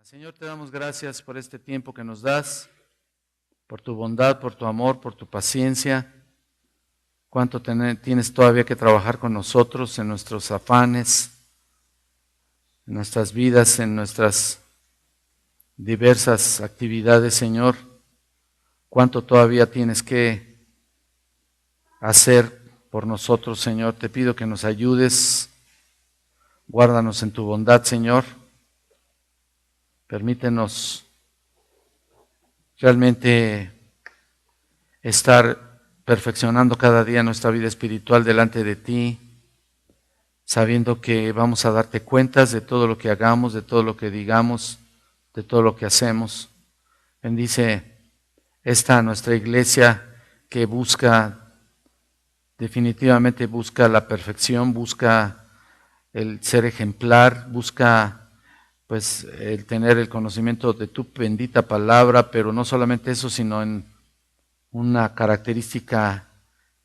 Señor, te damos gracias por este tiempo que nos das, por tu bondad, por tu amor, por tu paciencia. Cuánto tienes todavía que trabajar con nosotros en nuestros afanes, en nuestras vidas, en nuestras diversas actividades, Señor. Cuánto todavía tienes que hacer por nosotros, Señor. Te pido que nos ayudes. Guárdanos en tu bondad, Señor. Permítenos realmente estar perfeccionando cada día nuestra vida espiritual delante de ti, sabiendo que vamos a darte cuentas de todo lo que hagamos, de todo lo que digamos, de todo lo que hacemos. Bendice esta nuestra iglesia que definitivamente busca la perfección, busca el ser ejemplar, busca pues el tener el conocimiento de tu bendita palabra, pero no solamente eso, sino en una característica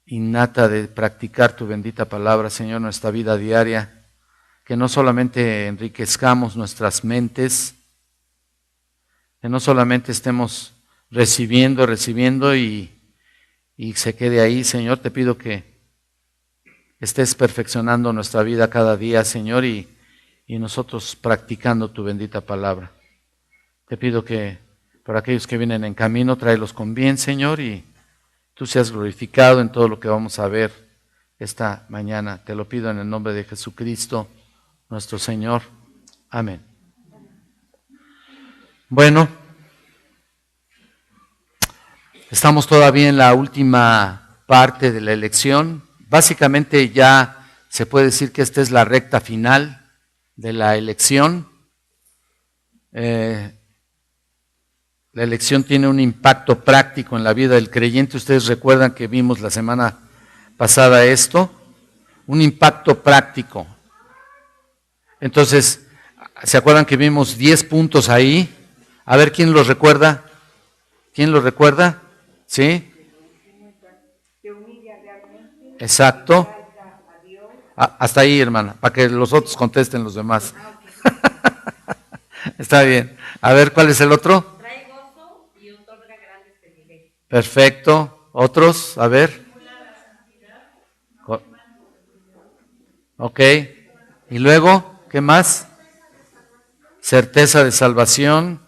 innata de practicar tu bendita palabra, Señor, en nuestra vida diaria, que no solamente enriquezcamos nuestras mentes, que no solamente estemos recibiendo y se quede ahí, Señor. Te pido que estés perfeccionando nuestra vida cada día, Señor, y nosotros practicando tu bendita palabra. Te pido que por aquellos que vienen en camino, tráelos con bien, Señor, y tú seas glorificado en todo lo que vamos a ver esta mañana. Te lo pido en el nombre de Jesucristo, nuestro Señor. Amén. Bueno, estamos todavía en la última parte de la elección. Básicamente ya se puede decir que esta es la recta final de la elección. La elección tiene un impacto práctico en la vida del creyente. Ustedes recuerdan que vimos la semana pasada esto, un impacto práctico. Entonces, ¿se acuerdan que vimos 10 puntos ahí? A ver, ¿quién los recuerda? ¿Quién los recuerda? ¿Sí? Exacto. Hasta ahí, hermana, para que los otros contesten los demás. Está bien. A ver, ¿cuál es el otro? Trae gozo y otorga grandes privilegios. Perfecto. ¿Otros? A ver. Ok. ¿Y luego? ¿Qué más? Certeza de salvación.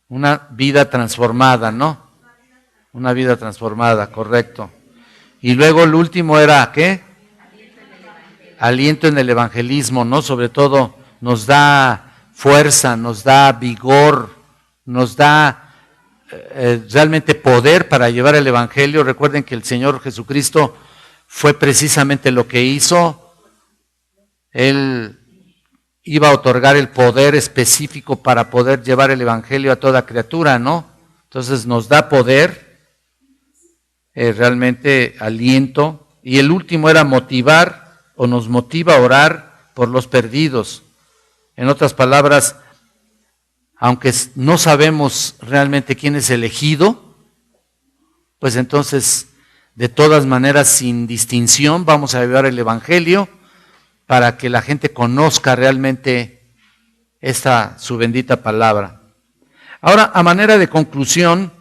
Una vida transformada, ¿no? Una vida transformada, correcto. Y luego el último era, ¿qué? Aliento en el evangelismo, ¿no? Sobre todo nos da fuerza, nos da vigor, nos da realmente poder para llevar el evangelio. Recuerden que el Señor Jesucristo fue precisamente lo que hizo. Él iba a otorgar el poder específico para poder llevar el evangelio a toda criatura, ¿no? Entonces nos da poder. Realmente aliento, y el último era motivar o nos motiva a orar por los perdidos. En otras palabras, aunque no sabemos realmente quién es elegido, pues entonces de todas maneras sin distinción vamos a llevar el evangelio para que la gente conozca realmente su bendita palabra. Ahora, a manera de conclusión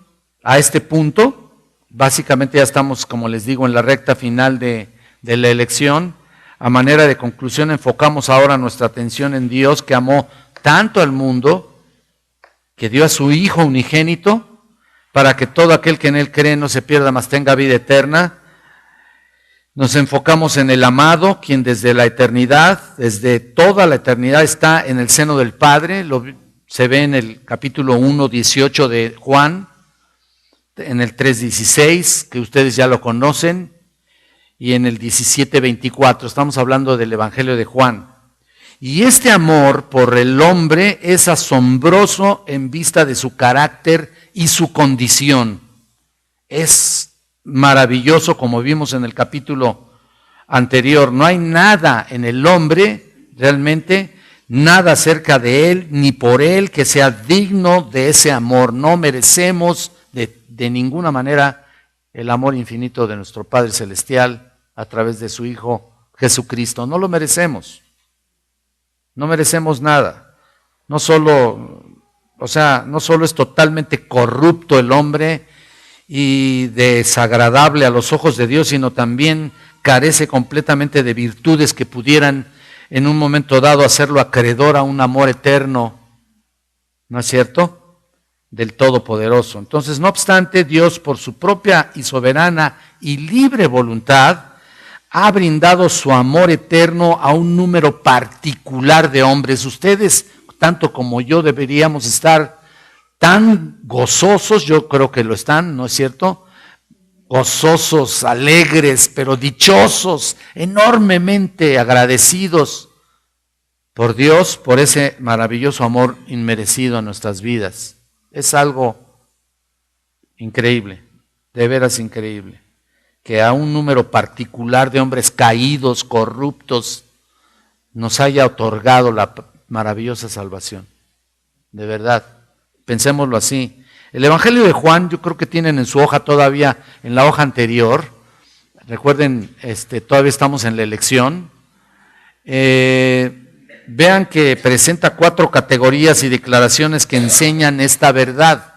a este punto, básicamente ya estamos, como les digo, en la recta final de la elección. A manera de conclusión, enfocamos ahora nuestra atención en Dios, que amó tanto al mundo, que dio a su Hijo unigénito, para que todo aquel que en Él cree no se pierda, mas tenga vida eterna. Nos enfocamos en el amado, quien desde la eternidad, desde toda la eternidad, está en el seno del Padre. Se ve en el capítulo 1, 18 de Juan, en el 3:16, que ustedes ya lo conocen, y en el 17:24, estamos hablando del Evangelio de Juan. Y este amor por el hombre es asombroso en vista de su carácter y su condición. Es maravilloso, como vimos en el capítulo anterior. No hay nada en el hombre, realmente, nada acerca de él, ni por él, que sea digno de ese amor. No merecemos de ninguna manera el amor infinito de nuestro Padre Celestial a través de su Hijo Jesucristo. No lo merecemos. no merecemos nada. No solo es totalmente corrupto el hombre y desagradable a los ojos de Dios, sino también carece completamente de virtudes que pudieran en un momento dado hacerlo acreedor a un amor eterno, ¿no es cierto?, del Todopoderoso. Entonces, no obstante, Dios, por su propia y soberana y libre voluntad, ha brindado su amor eterno a un número particular de hombres. Ustedes, tanto como yo, deberíamos estar tan gozosos, yo creo que lo están, ¿no es cierto?, gozosos, alegres, pero dichosos, enormemente agradecidos por Dios, por ese maravilloso amor inmerecido en nuestras vidas. Es algo increíble, de veras increíble, que a un número particular de hombres caídos, corruptos, nos haya otorgado la maravillosa salvación. De verdad, pensémoslo así. El Evangelio de Juan, yo creo que tienen en su hoja todavía, en la hoja anterior, recuerden, todavía estamos en la elección, vean que presenta 4 categorías y declaraciones que enseñan esta verdad.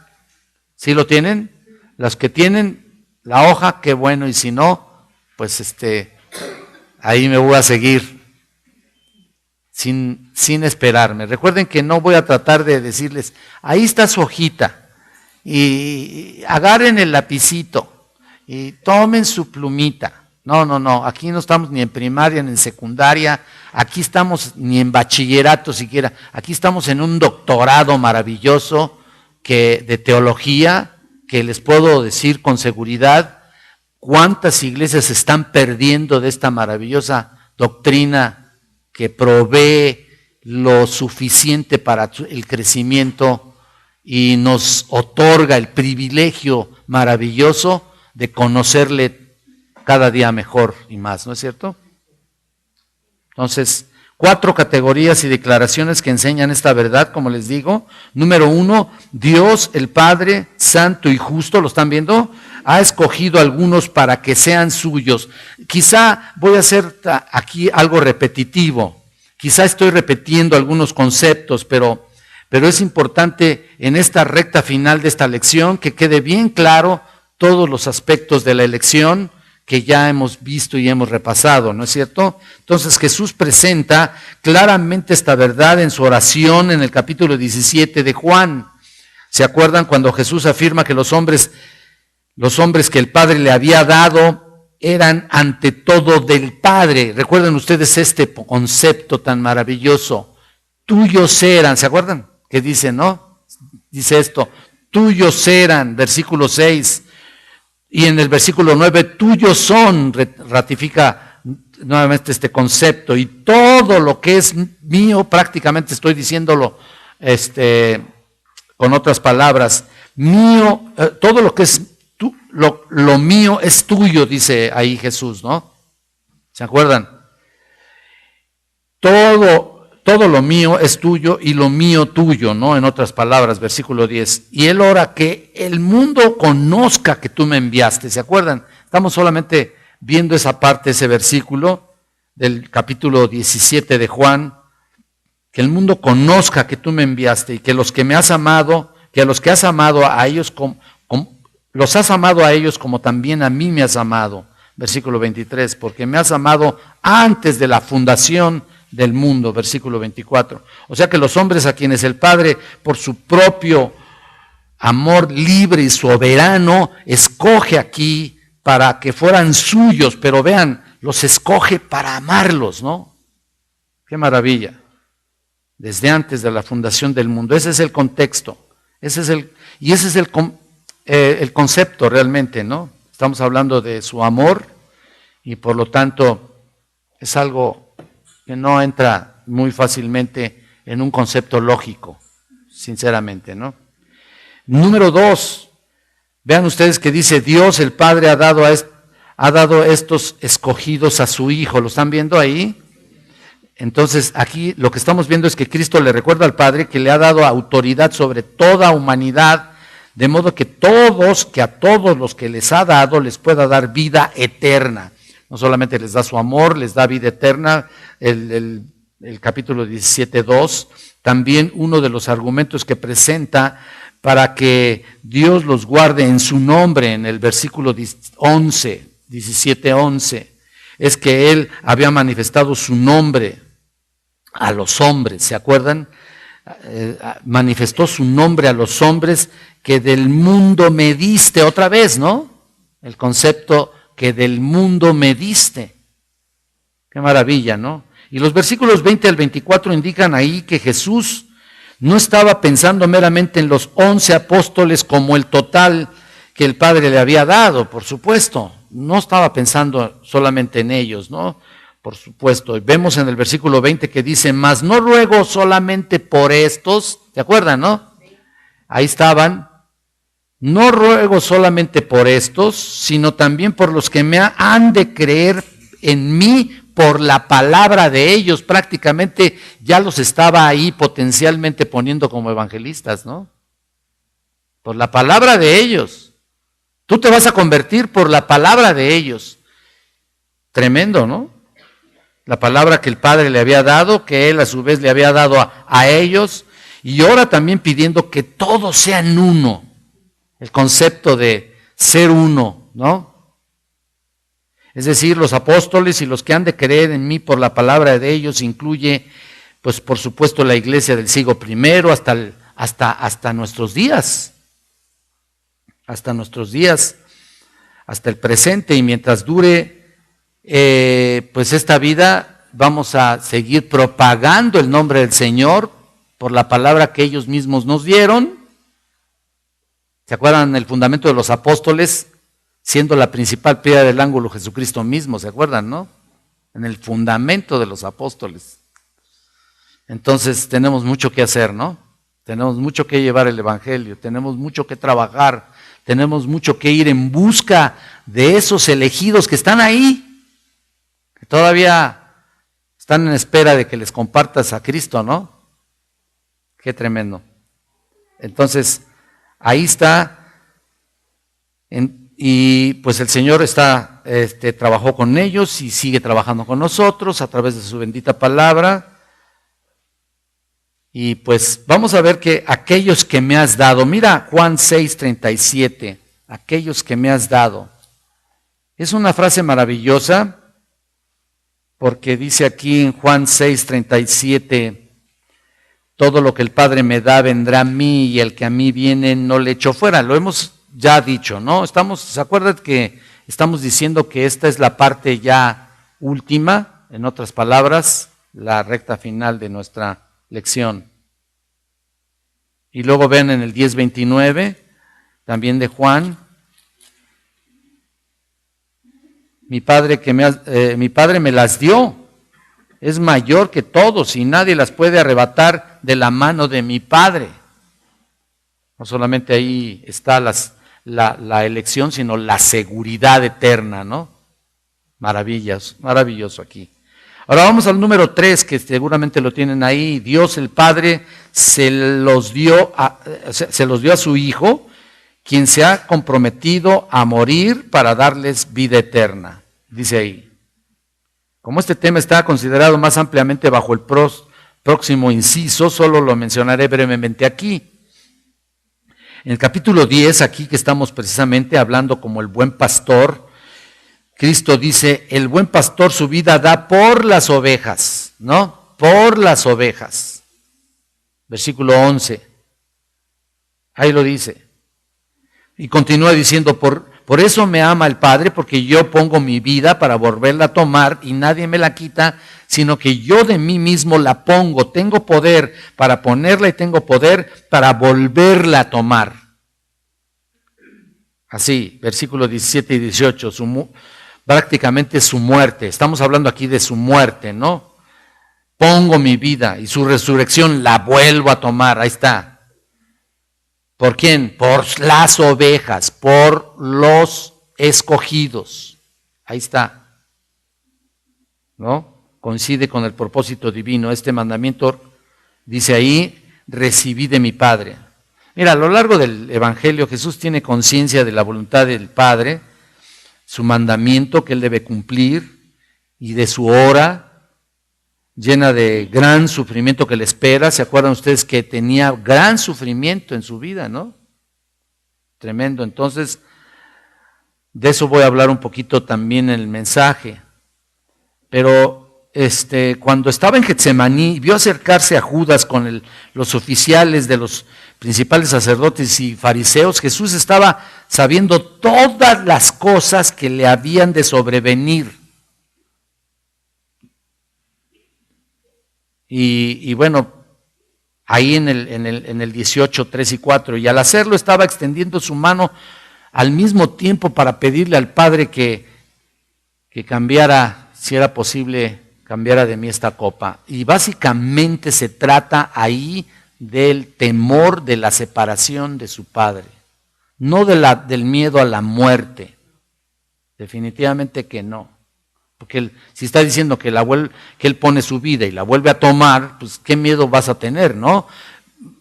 ¿Sí lo tienen? Los que tienen la hoja, qué bueno, y si no, pues ahí me voy a seguir sin esperarme. Recuerden que no voy a tratar de decirles, ahí está su hojita, y agarren el lapicito y tomen su plumita. No, aquí no estamos ni en primaria ni en secundaria, aquí estamos ni en bachillerato siquiera, aquí estamos en un doctorado maravilloso de teología, que les puedo decir con seguridad cuántas iglesias se están perdiendo de esta maravillosa doctrina que provee lo suficiente para el crecimiento y nos otorga el privilegio maravilloso de conocerle cada día mejor y más, ¿no es cierto? Entonces, 4 categorías y declaraciones que enseñan esta verdad, como les digo. Número 1, Dios, el Padre Santo y Justo, ¿lo están viendo?, ha escogido a algunos para que sean suyos. Quizá voy a hacer aquí algo repetitivo, quizá estoy repitiendo algunos conceptos, pero es importante en esta recta final de esta lección que quede bien claro todos los aspectos de la elección que ya hemos visto y hemos repasado, ¿no es cierto? Entonces Jesús presenta claramente esta verdad en su oración en el capítulo 17 de Juan. ¿Se acuerdan cuando Jesús afirma que los hombres que el Padre le había dado eran ante todo del Padre? Recuerden ustedes este concepto tan maravilloso. Tuyos eran, ¿se acuerdan? Que dice, ¿no? Dice esto, tuyos eran, versículo 6, y en el versículo 9, tuyos son, ratifica nuevamente este concepto, y todo lo que es mío, prácticamente estoy diciéndolo con otras palabras, mío, todo lo que es lo mío es tuyo, dice ahí Jesús, ¿no? ¿Se acuerdan? Todo lo mío es tuyo y lo mío tuyo, ¿no? En otras palabras, versículo 10. Y él ora que el mundo conozca que tú me enviaste. ¿Se acuerdan? Estamos solamente viendo esa parte, ese versículo del capítulo 17 de Juan. Que el mundo conozca que tú me enviaste y que los que me has amado, que a los que has amado a ellos, los has amado a ellos como también a mí me has amado. Versículo 23. Porque me has amado antes de la fundación del mundo, versículo 24. O sea que los hombres a quienes el Padre, por su propio amor libre y soberano, escoge aquí para que fueran suyos, pero vean, los escoge para amarlos, ¿no? Qué maravilla. Desde antes de la fundación del mundo. Ese es el contexto. Ese es el concepto realmente, ¿no? Estamos hablando de su amor y por lo tanto es algo que no entra muy fácilmente en un concepto lógico, sinceramente, ¿no? Número 2, vean ustedes que dice Dios, el Padre ha dado estos escogidos a su Hijo, ¿lo están viendo ahí? Entonces aquí lo que estamos viendo es que Cristo le recuerda al Padre que le ha dado autoridad sobre toda humanidad, de modo que a todos los que les ha dado les pueda dar vida eterna. No solamente les da su amor, les da vida eterna, el el capítulo 17:2, también uno de los argumentos que presenta para que Dios los guarde en su nombre, en el versículo 17:11, es que Él había manifestado su nombre a los hombres, ¿se acuerdan? Manifestó su nombre a los hombres que del mundo me diste, otra vez, ¿no? El concepto que del mundo me diste. Qué maravilla, ¿no? Y los versículos 20 al 24 indican ahí que Jesús no estaba pensando meramente en los 11 apóstoles como el total que el Padre le había dado, por supuesto. No estaba pensando solamente en ellos, ¿no? Por supuesto. Vemos en el versículo 20 que dice, mas no ruego solamente por estos, ¿se acuerdan, no? Ahí estaban. No ruego solamente por estos, sino también por los que me han de creer en mí por la palabra de ellos. Prácticamente ya los estaba ahí potencialmente poniendo como evangelistas, ¿no? Por la palabra de ellos. Tú te vas a convertir por la palabra de ellos. Tremendo, ¿no? La palabra que el Padre le había dado, que Él a su vez le había dado a ellos, y ahora también pidiendo que todos sean uno. El concepto de ser uno, ¿no? Es decir, los apóstoles y los que han de creer en mí por la palabra de ellos incluye, pues por supuesto, la iglesia del siglo I hasta nuestros días. Hasta nuestros días, hasta el presente, y mientras dure pues esta vida, vamos a seguir propagando el nombre del Señor por la palabra que ellos mismos nos dieron. ¿Se acuerdan el fundamento de los apóstoles? Siendo la principal piedra del ángulo Jesucristo mismo, ¿se acuerdan, no? En el fundamento de los apóstoles. Entonces tenemos mucho que hacer, ¿no? Tenemos mucho que llevar el evangelio, tenemos mucho que trabajar, tenemos mucho que ir en busca de esos elegidos que están ahí, que todavía están en espera de que les compartas a Cristo, ¿no? Qué tremendo. Entonces, ahí está, y pues el Señor trabajó con ellos y sigue trabajando con nosotros a través de su bendita palabra. Y pues vamos a ver que aquellos que me has dado, mira Juan 6:37, aquellos que me has dado. Es una frase maravillosa porque dice aquí en Juan 6:37, todo lo que el Padre me da vendrá a mí y el que a mí viene no le echo fuera. Lo hemos ya dicho, ¿no? ¿Se acuerdan que estamos diciendo que esta es la parte ya última? En otras palabras, la recta final de nuestra lección. Y luego ven en el 10:29, también de Juan, mi Padre me las dio, es mayor que todos y nadie las puede arrebatar de la mano de mi Padre. No solamente ahí está la elección, sino la seguridad eterna, ¿no? Maravilloso aquí. Ahora vamos al número 3, que seguramente lo tienen ahí. Dios el Padre se los dio a su Hijo, quien se ha comprometido a morir para darles vida eterna. Dice ahí. Como este tema está considerado más ampliamente bajo el próximo inciso, solo lo mencionaré brevemente aquí. En el capítulo 10, aquí que estamos precisamente hablando como el buen pastor, Cristo dice, el buen pastor su vida da por las ovejas, ¿no? Por las ovejas. Versículo 11. Ahí lo dice. Y continúa diciendo, por eso me ama el Padre, porque yo pongo mi vida para volverla a tomar y nadie me la quita, sino que yo de mí mismo la pongo. Tengo poder para ponerla y tengo poder para volverla a tomar. Así, versículos 17 y 18, prácticamente su muerte. Estamos hablando aquí de su muerte, ¿no? Pongo mi vida y su resurrección la vuelvo a tomar. Ahí está. ¿Por quién? Por las ovejas, por los escogidos. Ahí está. ¿No? Coincide con el propósito divino. Este mandamiento, dice ahí, recibí de mi Padre. Mira, a lo largo del Evangelio Jesús tiene conciencia de la voluntad del Padre, su mandamiento que Él debe cumplir y de su hora, llena de gran sufrimiento que le espera. ¿Se acuerdan ustedes que tenía gran sufrimiento en su vida, no? Tremendo. Entonces, de eso voy a hablar un poquito también en el mensaje. Pero cuando estaba en Getsemaní, vio acercarse a Judas con los oficiales de los principales sacerdotes y fariseos. Jesús estaba sabiendo todas las cosas que le habían de sobrevenir. Y bueno, ahí en el 18, 3 y 4, y al hacerlo estaba extendiendo su mano al mismo tiempo para pedirle al Padre que cambiara, si era posible, cambiara de mí esta copa. Y básicamente se trata ahí del temor de la separación de su Padre, no del miedo a la muerte. Definitivamente que no. Porque si está diciendo que él pone su vida y la vuelve a tomar, pues qué miedo vas a tener, ¿no?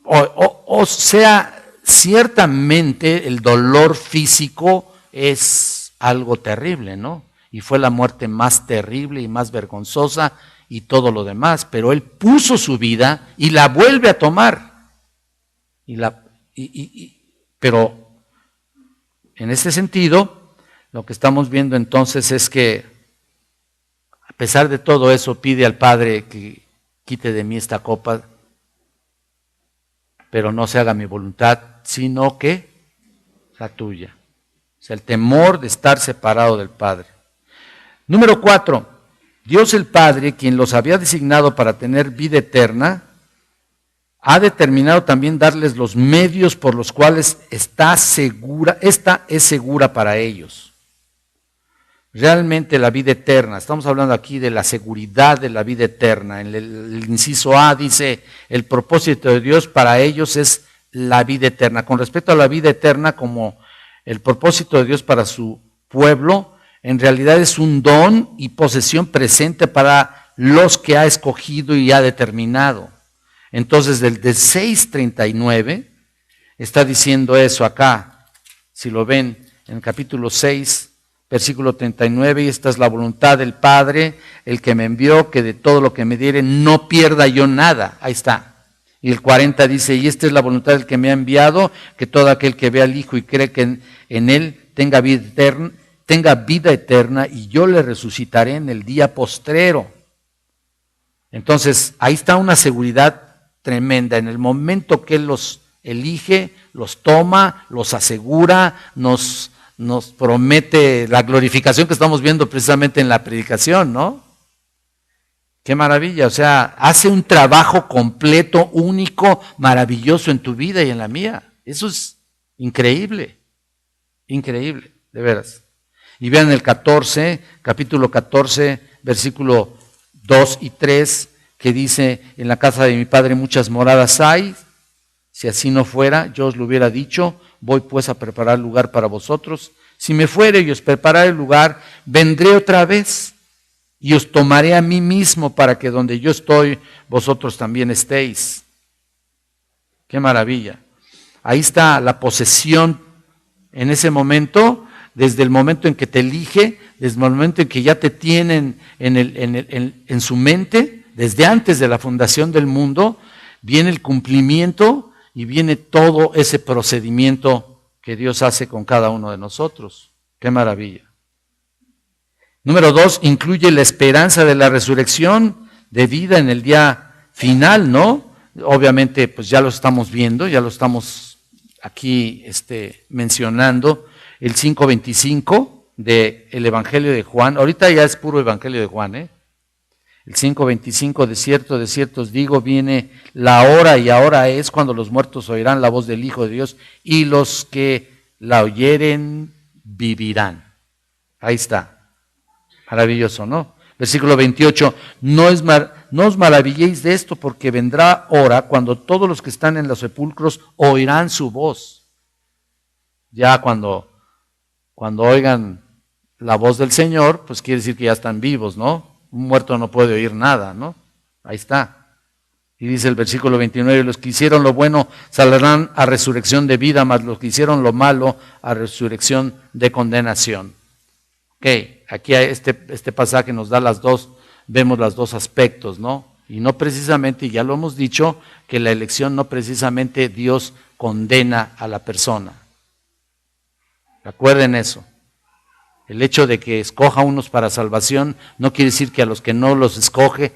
O sea, ciertamente el dolor físico es algo terrible, ¿no? Y fue la muerte más terrible y más vergonzosa y todo lo demás, pero él puso su vida y la vuelve a tomar. Pero en este sentido, lo que estamos viendo entonces es que a pesar de todo eso pide al Padre que quite de mí esta copa, pero no se haga mi voluntad, sino que la tuya. O sea, el temor de estar separado del Padre. Número 4, Dios el Padre, quien los había designado para tener vida eterna, ha determinado también darles los medios por los cuales esta es segura para ellos. Realmente la vida eterna, estamos hablando aquí de la seguridad de la vida eterna. En el inciso A dice, el propósito de Dios para ellos es la vida eterna. Con respecto a la vida eterna, como el propósito de Dios para su pueblo, en realidad es un don y posesión presente para los que ha escogido y ha determinado. Entonces, del 6:39 está diciendo eso acá. Si lo ven en el capítulo 6, versículo 39, y esta es la voluntad del Padre, el que me envió, que de todo lo que me diere no pierda yo nada. Ahí está. Y el 40 dice, y esta es la voluntad del que me ha enviado, que todo aquel que ve al Hijo y cree que en él tenga vida eterna, y yo le resucitaré en el día postrero. Entonces, ahí está una seguridad tremenda. En el momento que Él los elige, los toma, los asegura, nos promete la glorificación que estamos viendo precisamente en la predicación, ¿no? Qué maravilla, o sea, hace un trabajo completo, único, maravilloso en tu vida y en la mía. Eso es increíble, increíble, de veras. Y vean el 14, capítulo 14, versículo 2 y 3, que dice, en la casa de mi Padre muchas moradas hay, si así no fuera, yo os lo hubiera dicho, voy pues a preparar lugar para vosotros. Si me fuere y os preparare el lugar, vendré otra vez y os tomaré a mí mismo para que donde yo estoy, vosotros también estéis. Qué maravilla. Ahí está la posesión en ese momento, desde el momento en que te elige, desde el momento en que ya te tienen en su mente, desde antes de la fundación del mundo, viene el cumplimiento y viene todo ese procedimiento que Dios hace con cada uno de nosotros. ¡Qué maravilla! Número 2, incluye la esperanza de la resurrección de vida en el día final, ¿no? Obviamente, pues ya lo estamos viendo, ya lo estamos aquí mencionando. El 5:25 del Evangelio de Juan, ahorita ya es puro Evangelio de Juan, El 5:25, de cierto os digo, viene la hora y ahora es cuando los muertos oirán la voz del Hijo de Dios y los que la oyeren vivirán. Ahí está. Maravilloso, ¿no? Versículo 28, no os maravilléis de esto, porque vendrá hora cuando todos los que están en los sepulcros oirán su voz. Ya cuando oigan la voz del Señor, pues quiere decir que ya están vivos, ¿no? Un muerto no puede oír nada, ¿no? Ahí está. Y dice el versículo 29, los que hicieron lo bueno saldrán a resurrección de vida, mas los que hicieron lo malo a resurrección de condenación. Ok, aquí este pasaje nos da vemos los dos aspectos, ¿no? Y no precisamente, y ya lo hemos dicho, que la elección no precisamente Dios condena a la persona. Recuerden eso. El hecho de que escoja a unos para salvación no quiere decir que a los que no los escoge,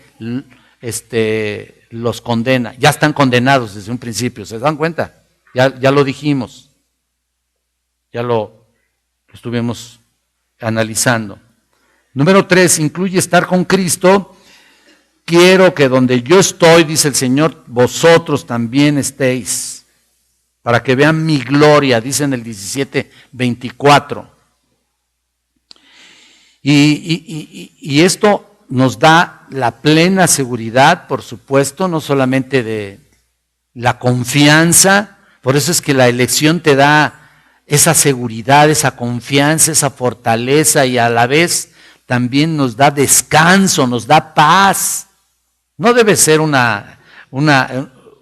los condena. Ya están condenados desde un principio, ¿se dan cuenta? Ya lo dijimos. Ya lo estuvimos analizando. Número 3, incluye estar con Cristo. Quiero que donde yo estoy, dice el Señor, vosotros también estéis, para que vean mi gloria, dice en el 17:24. Y esto nos da la plena seguridad, por supuesto, no solamente de la confianza, por eso es que la elección te da esa seguridad, esa confianza, esa fortaleza y a la vez también nos da descanso, nos da paz. No debe ser una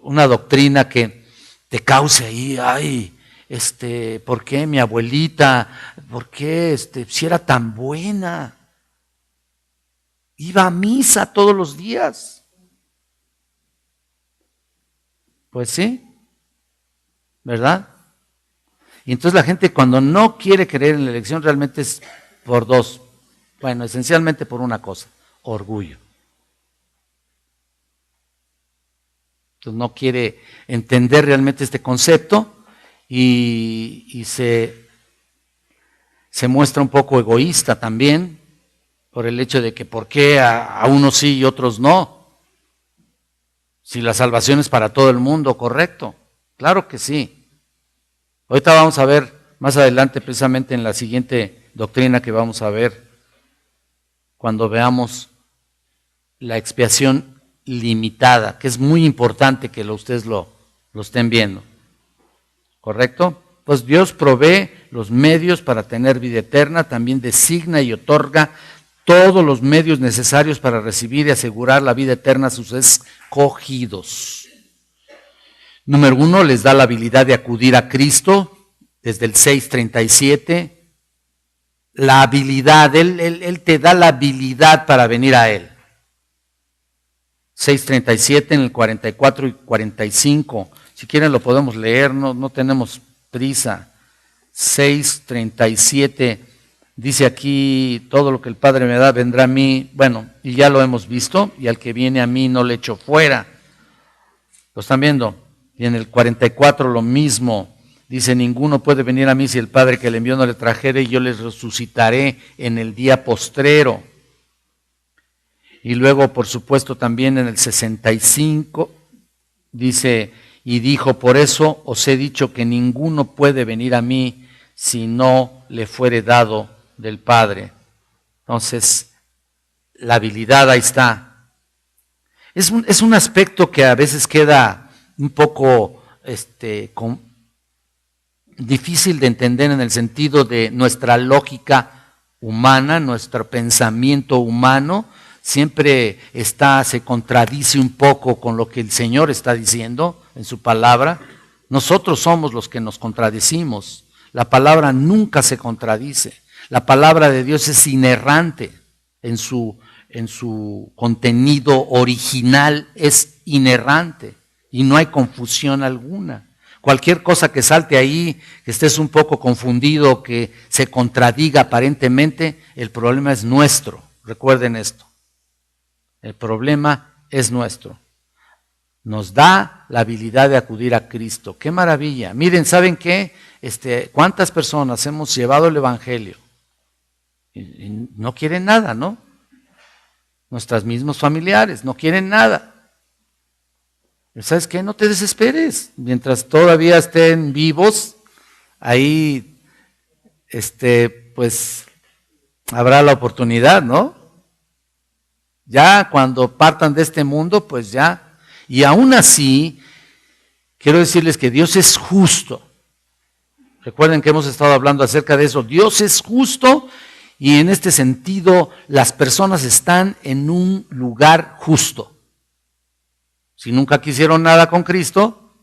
doctrina que te cause ahí, ay, ¿por qué mi abuelita? ¿Por qué si era tan buena? Iba a misa todos los días. Pues sí, ¿verdad? Y entonces la gente cuando no quiere creer en la elección realmente es por dos, bueno, esencialmente por una cosa, orgullo. Entonces no quiere entender realmente este concepto y se muestra un poco egoísta también por el hecho de que por qué a unos sí y otros no. Si la salvación es para todo el mundo, correcto. Claro que sí. Ahorita vamos a ver más adelante precisamente en la siguiente doctrina que vamos a ver cuando veamos la expiación limitada, que es muy importante que ustedes lo estén viendo. ¿Correcto? Pues Dios provee los medios para tener vida eterna, también designa y otorga todos los medios necesarios para recibir y asegurar la vida eterna a sus escogidos. Número 1, les da la habilidad de acudir a Cristo, desde el 6:37. La habilidad, Él te da la habilidad para venir a Él. 6:37 en el 44 y 45. Si quieren lo podemos leer, no tenemos prisa. 6:37 dice aquí, todo lo que el Padre me da vendrá a mí. Bueno, y ya lo hemos visto, y al que viene a mí no le echo fuera. ¿Lo están viendo? Y en el 44 lo mismo. Dice, ninguno puede venir a mí si el Padre que le envió no le trajere, y yo les resucitaré en el día postrero. Y luego, por supuesto, también en el 65, dice, y dijo, por eso os he dicho que ninguno puede venir a mí si no le fuere dado del Padre. Entonces, la habilidad ahí está. Es un aspecto que a veces queda un poco difícil de entender en el sentido de nuestra lógica humana, nuestro pensamiento humano, siempre se contradice un poco con lo que el Señor está diciendo en su palabra. Nosotros somos los que nos contradecimos. La palabra nunca se contradice. La palabra de Dios es inerrante en su contenido original, es inerrante y no hay confusión alguna. Cualquier cosa que salte ahí, que estés un poco confundido, que se contradiga aparentemente, el problema es nuestro. Recuerden esto. El problema es nuestro. Nos da la habilidad de acudir a Cristo. ¡Qué maravilla! Miren, ¿saben qué? ¿Cuántas personas hemos llevado el Evangelio? Y no quieren nada, ¿no? Nuestros mismos familiares no quieren nada. ¿Sabes qué? No te desesperes. Mientras todavía estén vivos, ahí, pues, habrá la oportunidad, ¿no? Ya cuando partan de este mundo, pues ya. Y aún así, quiero decirles que Dios es justo. Recuerden que hemos estado hablando acerca de eso. Dios es justo y en este sentido las personas están en un lugar justo. Si nunca quisieron nada con Cristo,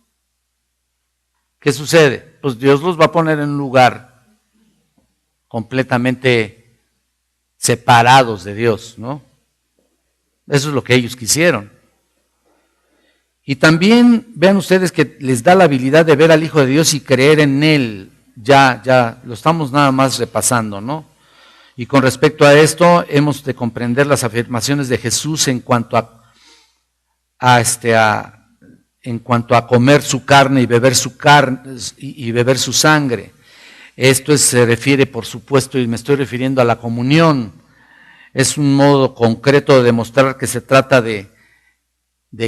¿qué sucede? Pues Dios los va a poner en un lugar completamente separados de Dios, ¿no? Eso es lo que ellos quisieron. Y también vean ustedes que les da la habilidad de ver al Hijo de Dios y creer en Él. Ya lo estamos nada más repasando, ¿no? Y con respecto a esto, hemos de comprender las afirmaciones de Jesús en cuanto en cuanto a comer su carne y beber su carne y beber su sangre. Esto se refiere, por supuesto, y me estoy refiriendo a la comunión. Es un modo concreto de demostrar que se trata de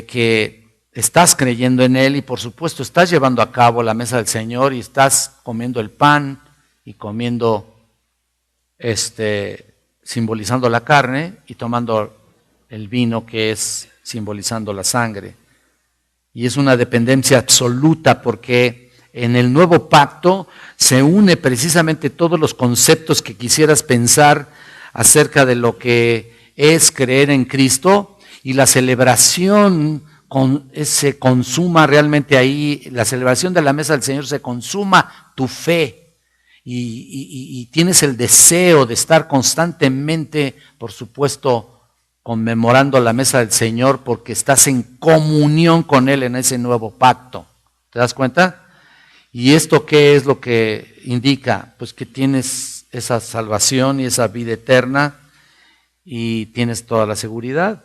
que estás creyendo en Él y por supuesto estás llevando a cabo la mesa del Señor y estás comiendo el pan y comiendo, simbolizando la carne y tomando el vino que es simbolizando la sangre. Y es una dependencia absoluta porque en el nuevo pacto se une precisamente todos los conceptos que quisieras pensar acerca de lo que es creer en Cristo y la celebración se consuma realmente ahí, la celebración de la mesa del Señor se consuma tu fe y tienes el deseo de estar constantemente, por supuesto, conmemorando la mesa del Señor porque estás en comunión con Él en ese nuevo pacto. ¿Te das cuenta? ¿Y esto qué es lo que indica? Pues que tienes esa salvación y esa vida eterna y tienes toda la seguridad.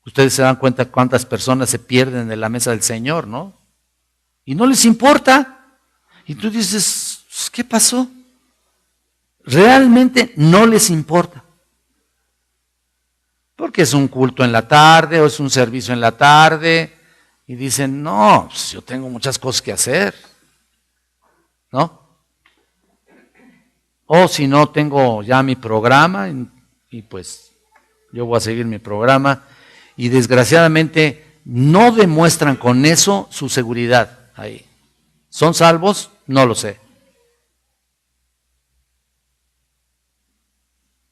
Ustedes se dan cuenta cuántas personas se pierden de la mesa del Señor, ¿no? Y no les importa. Y tú dices, ¿qué pasó? Realmente no les importa. Porque es un culto en la tarde o es un servicio en la tarde y dicen, no, pues yo tengo muchas cosas que hacer, ¿no? O si no, tengo ya mi programa y pues yo voy a seguir mi programa y desgraciadamente no demuestran con eso su seguridad ahí. ¿Son salvos? No lo sé.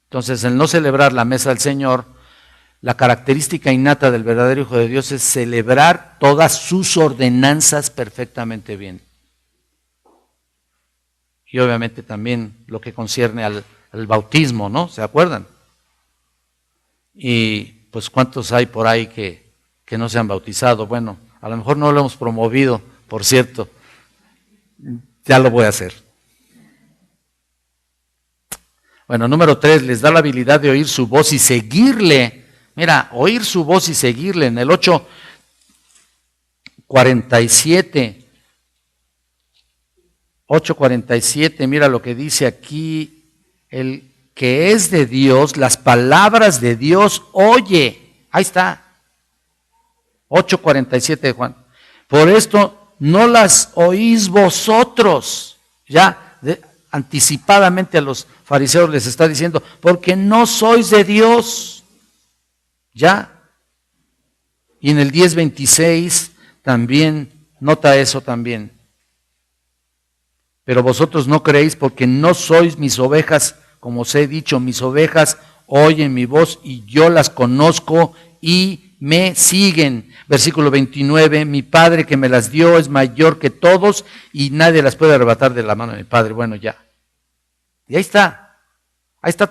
Entonces, el no celebrar la mesa del Señor, la característica innata del verdadero Hijo de Dios es celebrar todas sus ordenanzas perfectamente bien. Y obviamente también lo que concierne al bautismo, ¿no? ¿Se acuerdan? Y pues ¿cuántos hay por ahí que no se han bautizado? Bueno, a lo mejor no lo hemos promovido, por cierto. Ya lo voy a hacer. Bueno, número 3, les da la habilidad de oír su voz y seguirle. Mira, oír su voz y seguirle. En el 8:47, mira lo que dice aquí, el que es de Dios, las palabras de Dios oye. Ahí está. 8:47 de Juan. Por esto no las oís vosotros. Ya anticipadamente a los fariseos les está diciendo, porque no sois de Dios. Ya. Y en el 10:26 también, nota eso también. Pero vosotros no creéis porque no sois mis ovejas, como os he dicho, mis ovejas oyen mi voz y yo las conozco y me siguen. Versículo 29, mi Padre que me las dio es mayor que todos y nadie las puede arrebatar de la mano de mi Padre. Bueno, ya. Y ahí está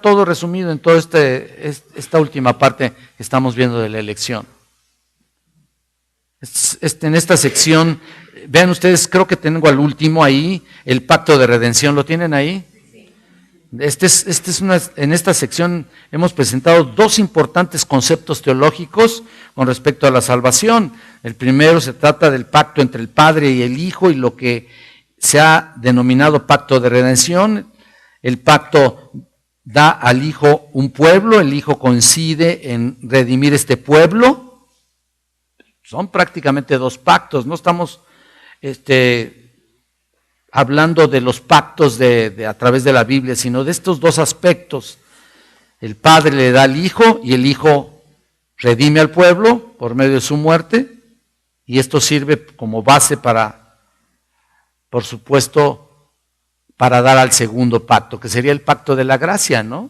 todo resumido en toda esta última parte que estamos viendo de la elección. En esta sección, vean ustedes, creo que tengo al último ahí, el pacto de redención, ¿lo tienen ahí? En esta sección hemos presentado dos importantes conceptos teológicos con respecto a la salvación. El primero se trata del pacto entre el Padre y el Hijo y lo que se ha denominado pacto de redención. El pacto da al Hijo un pueblo, el Hijo coincide en redimir este pueblo. Son prácticamente dos pactos, no estamos hablando de los pactos a través de la Biblia, sino de estos dos aspectos. El Padre le da al Hijo y el Hijo redime al pueblo por medio de su muerte y esto sirve como base para, por supuesto, para dar al segundo pacto, que sería el pacto de la gracia, ¿no?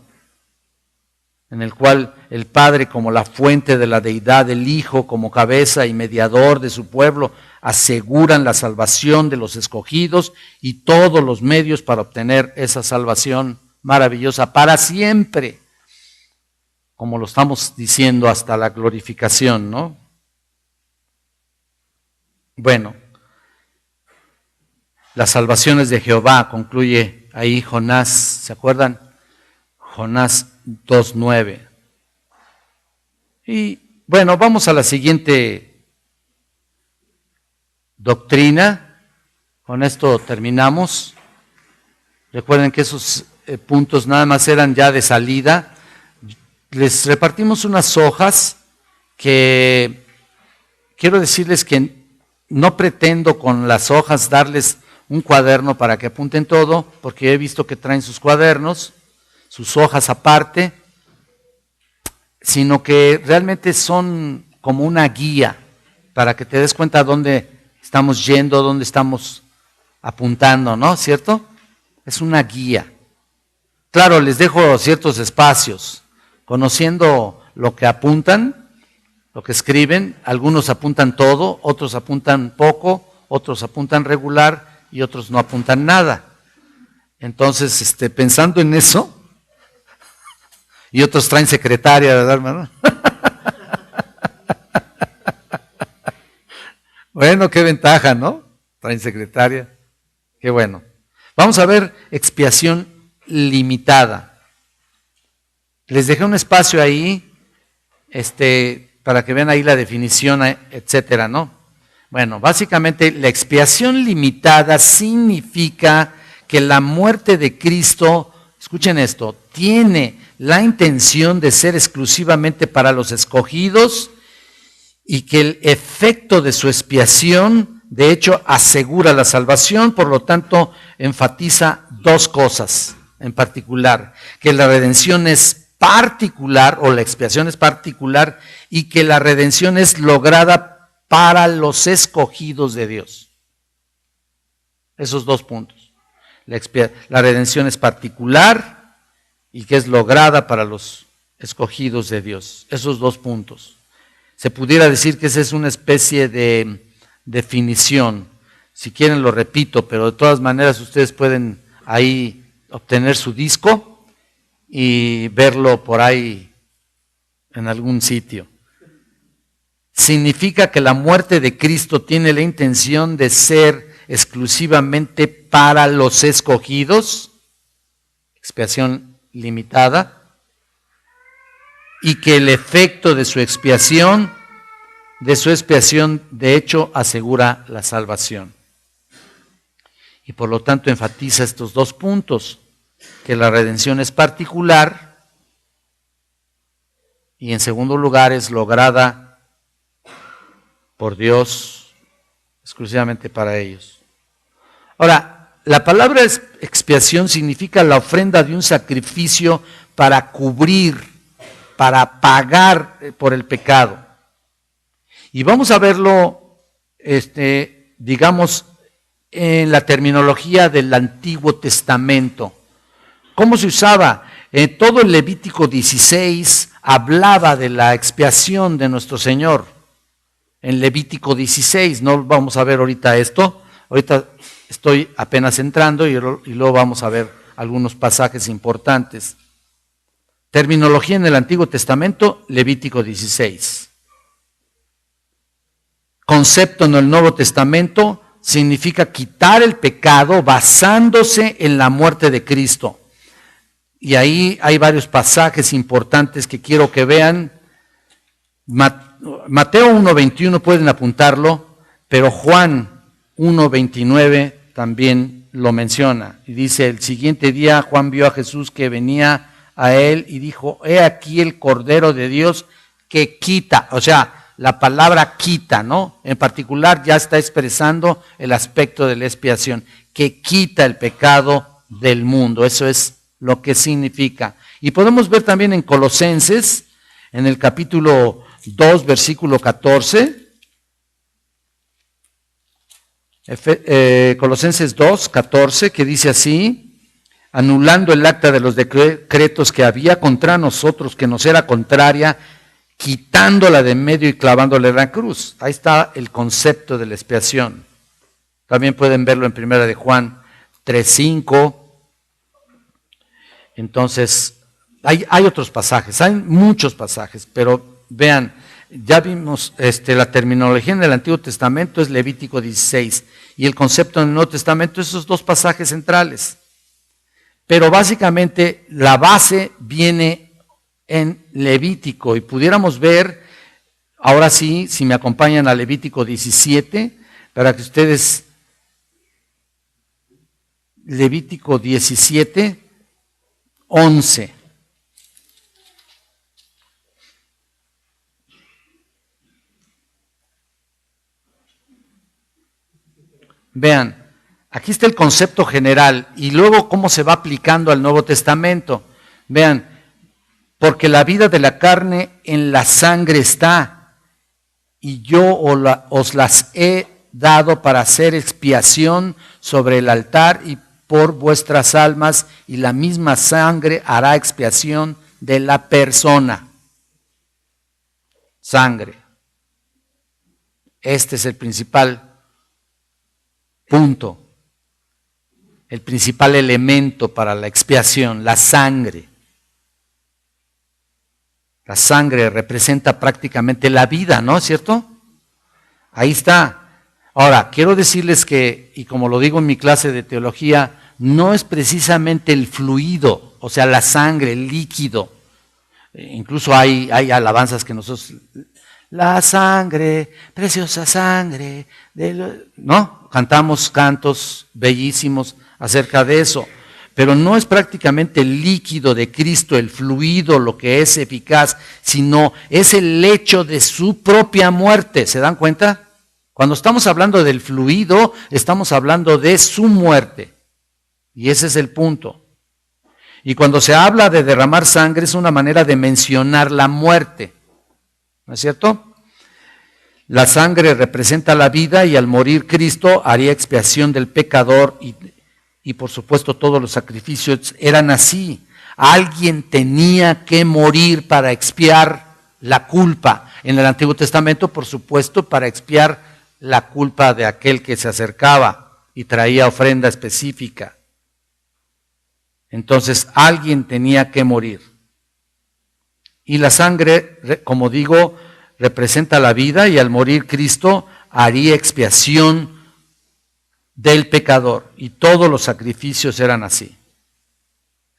En el cual el Padre como la fuente de la deidad, el Hijo como cabeza y mediador de su pueblo, aseguran la salvación de los escogidos y todos los medios para obtener esa salvación maravillosa para siempre, como lo estamos diciendo hasta la glorificación, ¿no? Bueno, las salvaciones de Jehová, concluye ahí Jonás, ¿se acuerdan? Jonás 2:9. Y bueno, vamos a la siguiente doctrina. Con esto terminamos. Recuerden que esos puntos nada más eran ya de salida. Les repartimos unas hojas que quiero decirles que no pretendo con las hojas darles un cuaderno para que apunten todo, porque he visto que traen sus cuadernos, sus hojas aparte, sino que realmente son como una guía para que te des cuenta dónde estamos yendo, dónde estamos apuntando, ¿no? ¿Cierto? Es una guía. Claro, les dejo ciertos espacios, conociendo lo que apuntan, lo que escriben. Algunos apuntan todo, otros apuntan poco, otros apuntan regular y otros no apuntan nada. Entonces, pensando en eso, y otros traen secretaria, ¿verdad, hermano? Bueno, qué ventaja, ¿no? Traen secretaria. Qué bueno. Vamos a ver expiación limitada. Les dejé un espacio ahí, para que vean ahí la definición, etcétera, ¿no? Bueno, básicamente la expiación limitada significa que la muerte de Cristo, escuchen esto, tiene la intención de ser exclusivamente para los escogidos y que el efecto de su expiación, de hecho, asegura la salvación. Por lo tanto, enfatiza dos cosas en particular: que la redención es particular, o la expiación es particular, y que la redención es lograda para los escogidos de Dios. Esos dos puntos. La redención es particular y que es lograda para los escogidos de Dios. Esos dos puntos. Se pudiera decir que esa es una especie de definición. Si quieren lo repito, pero de todas maneras ustedes pueden ahí obtener su disco y verlo por ahí en algún sitio. Significa que la muerte de Cristo tiene la intención de ser exclusivamente para los escogidos, expiación limitada, y que el efecto de su expiación, de hecho, asegura la salvación. Y por lo tanto enfatiza estos dos puntos: que la redención es particular y en segundo lugar es lograda por Dios exclusivamente para ellos. Ahora, la palabra expiación significa la ofrenda de un sacrificio para cubrir, para pagar por el pecado. Y vamos a verlo, digamos, en la terminología del Antiguo Testamento. ¿Cómo se usaba? Todo el Levítico 16 hablaba de la expiación de nuestro Señor. En Levítico 16, no vamos a ver ahorita esto, ahorita estoy apenas entrando y luego vamos a ver algunos pasajes importantes. Terminología en el Antiguo Testamento, Levítico 16. Concepto en el Nuevo Testamento significa quitar el pecado basándose en la muerte de Cristo. Y ahí hay varios pasajes importantes que quiero que vean. Mateo 1:21 pueden apuntarlo, pero Juan 1:29 también lo menciona. Y dice: el siguiente día Juan vio a Jesús que venía a él y dijo: he aquí el Cordero de Dios que quita, o sea, la palabra quita, ¿no? En particular ya está expresando el aspecto de la expiación, que quita el pecado del mundo. Eso es lo que significa. Y podemos ver también en Colosenses, en el capítulo 2, versículo 14, Colosenses 2, 14, que dice así: anulando el acta de los decretos que había contra nosotros, que nos era contraria, quitándola de en medio y clavándola en la cruz. Ahí está el concepto de la expiación. También pueden verlo en 1 de Juan 3:5. Entonces, hay otros pasajes, hay muchos pasajes, pero vean, ya vimos la terminología en el Antiguo Testamento es Levítico 16 y el concepto en el Nuevo Testamento esos dos pasajes centrales. Pero básicamente la base viene en Levítico y pudiéramos ver, ahora sí, si me acompañan a Levítico 17, para que ustedes, Levítico 17, 11. Vean, aquí está el concepto general y luego cómo se va aplicando al Nuevo Testamento. Vean, porque la vida de la carne en la sangre está, y yo os las he dado para hacer expiación sobre el altar y por vuestras almas, y la misma sangre hará expiación de la persona. Sangre. Este es el principal punto, el principal elemento para la expiación, la sangre. La sangre representa prácticamente la vida, ¿no es cierto? Ahí está. Ahora, quiero decirles que, y como lo digo en mi clase de teología, no es precisamente el fluido, o sea, la sangre, el líquido. Incluso hay alabanzas que nosotros, la sangre, preciosa sangre, ¿no? Cantamos cantos bellísimos acerca de eso. Pero no es prácticamente el líquido de Cristo, el fluido, lo que es eficaz, sino es el hecho de su propia muerte. ¿Se dan cuenta? Cuando estamos hablando del fluido, estamos hablando de su muerte. Y ese es el punto. Y cuando se habla de derramar sangre, es una manera de mencionar la muerte. ¿No es cierto? La sangre representa la vida y al morir Cristo haría expiación del pecador y por supuesto todos los sacrificios eran así. Alguien tenía que morir para expiar la culpa. En el Antiguo Testamento, por supuesto, para expiar la culpa de aquel que se acercaba y traía ofrenda específica. Entonces, alguien tenía que morir. Y la sangre, como digo, representa la vida y al morir Cristo haría expiación del pecador, y todos los sacrificios eran así.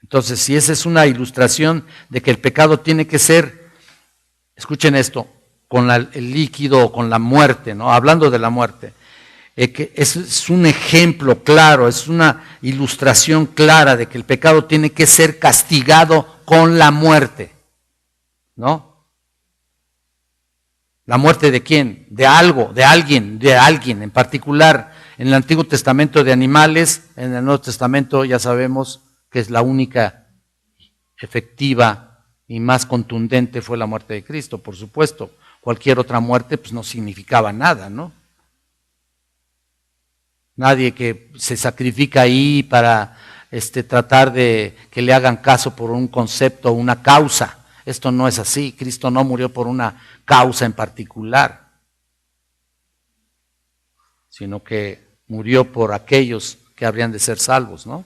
Entonces, si esa es una ilustración de que el pecado tiene que ser, escuchen esto, con el líquido o con la muerte, ¿no? Hablando de la muerte, que es un ejemplo claro, es una ilustración clara de que el pecado tiene que ser castigado con la muerte, ¿no? ¿La muerte de quién? De algo, de alguien en particular. En el Antiguo Testamento de animales, en el Nuevo Testamento ya sabemos que es la única efectiva y más contundente fue la muerte de Cristo, por supuesto. Cualquier otra muerte pues no significaba nada, ¿no? Nadie que se sacrifica ahí para tratar de que le hagan caso por un concepto o una causa. Esto no es así. Cristo no murió por una causa en particular, sino que murió por aquellos que habrían de ser salvos, ¿no?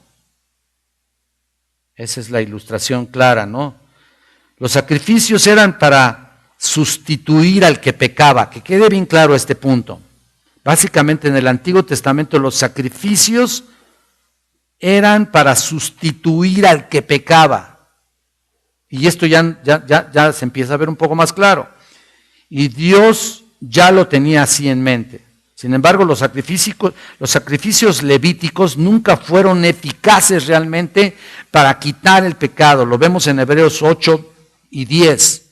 Esa es la ilustración clara, ¿no? Los sacrificios eran para sustituir al que pecaba, que quede bien claro este punto. Básicamente en el Antiguo Testamento los sacrificios eran para sustituir al que pecaba. Y esto ya se empieza a ver un poco más claro. Y Dios ya lo tenía así en mente. Sin embargo, los sacrificios levíticos nunca fueron eficaces realmente para quitar el pecado. Lo vemos en Hebreos 8 y 10.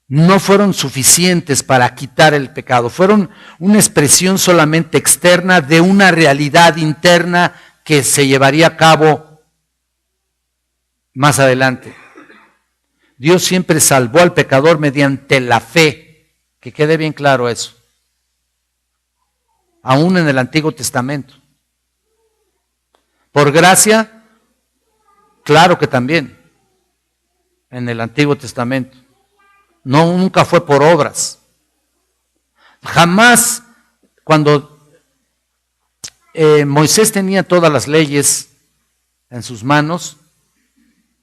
No fueron suficientes para quitar el pecado. Fueron una expresión solamente externa de una realidad interna que se llevaría a cabo más adelante. Dios siempre salvó al pecador mediante la fe. Que quede bien claro eso. Aún en el Antiguo Testamento. Por gracia, claro que también, en el Antiguo Testamento. No, nunca fue por obras. Jamás, cuando Moisés tenía todas las leyes en sus manos,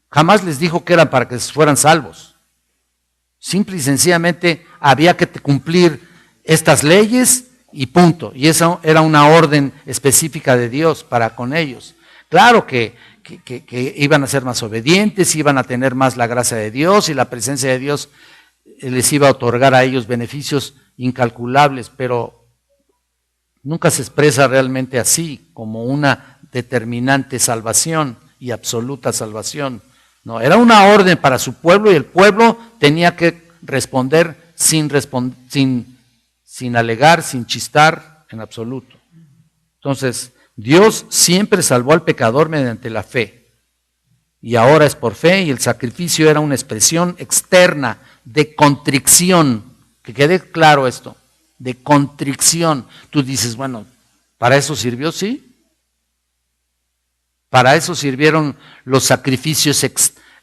jamás les dijo que eran para que fueran salvos. Simple y sencillamente había que cumplir estas leyes y punto. Y esa era una orden específica de Dios para con ellos. Claro que iban a ser más obedientes, iban a tener más la gracia de Dios y la presencia de Dios les iba a otorgar a ellos beneficios incalculables, pero nunca se expresa realmente así, como una determinante salvación y absoluta salvación. No, era una orden para su pueblo y el pueblo tenía que responder sin alegar, sin chistar en absoluto. Entonces, Dios siempre salvó al pecador mediante la fe. Y ahora es por fe, y el sacrificio era una expresión externa de contrición. Que quede claro esto, de contrición. Tú dices, bueno, ¿para eso sirvió? Sí. Para eso sirvieron los sacrificios